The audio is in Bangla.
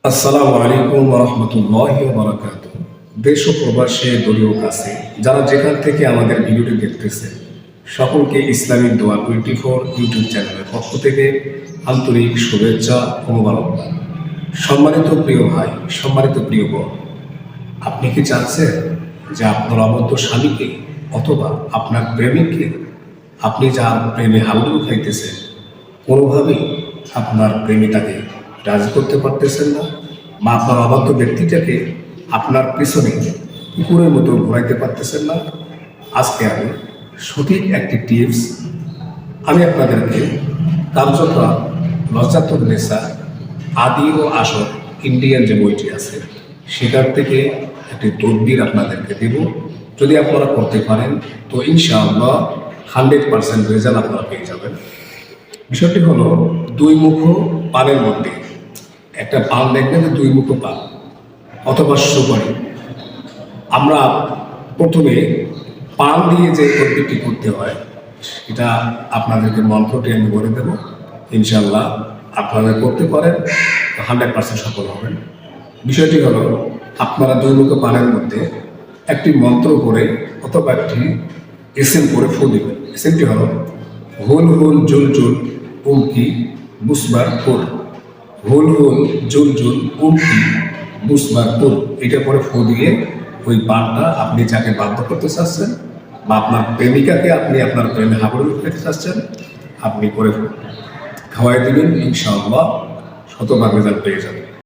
আসসালামু আলাইকুম ওয়া রাহমাতুল্লাহি ওয়া বারাকাতুহু। দেশ ও প্রবাসে দলীয় কাছে যারা যেখান থেকে আমাদের ভিডিওটি দেখতেছেন সকলকে ইসলামিক দোয়া 24 ইউটিউব চ্যানেলের পক্ষ থেকে আন্তরিক শুভেচ্ছা ও মোবারকবাদ। সম্মানিত প্রিয় ভাই, সম্মানিত প্রিয় বোন, আপনি কি চাচ্ছেন যে আপনার অবদ্ধ স্বামীকে অথবা আপনার প্রেমিককে আপনি যার প্রেমে হাবুডুবু খাইতেছেন কোনোভাবেই আপনার প্রেমিকাকে রাজি করতে পারতেছেন না, বা আপনার অবাধ্য ব্যক্তিটাকে আপনার পিছনে কুকুরের মতো ঘোরাইতে পারতেছেন না? আজকে আমি সঠিক একটি টিপস আমি আপনাদেরকে কার্যকর লজ্জাত্মক নেশা আদি ও আসর ইন্ডিয়ান যে বইটি আছে সেটার থেকে একটি তদবির আপনাদেরকে দেব। যদি আপনারা করতে পারেন তো ইনশাআল্লাহ 100% রেজাল্ট আপনারা পেয়ে যাবেন। বিষয়টি হলো দুই মুখ পানের মধ্যে একটা পান দেখবেন যে দুই মুখ পান অথবা সুপারি। আমরা প্রথমে পান দিয়ে যে তদবিরটি করতে হয় সেটা আপনাদেরকে মন্ত্রটি আমি বলে দেব, ইনশাআল্লাহ আপনারা করতে পারেন 100% সফল হবেন। বিষয়টি হলো আপনারা দুই মুখ পানের মধ্যে একটি মন্ত্র করে অথবা একটি এসএম করে ফু দেবেন। এসএমটি হলো হুল হুল জুল জুল উমকি বুসবার ফুল, হুল হুল জুল জুল উমকি বুসবার ফুল। এটা করে ফু দিয়ে ওই পানটা আপনি যাকে বাধ্য করতে চাচ্ছেন বা আপনার প্রেমিকাকে আপনি আপনার প্রেমে হাবুডুবু খেতে চাচ্ছেন আপনি করে খাওয়াই দেবেন, ইনশাআল্লাহ শতভাগ রেজাল্ট পেয়ে যাবেন।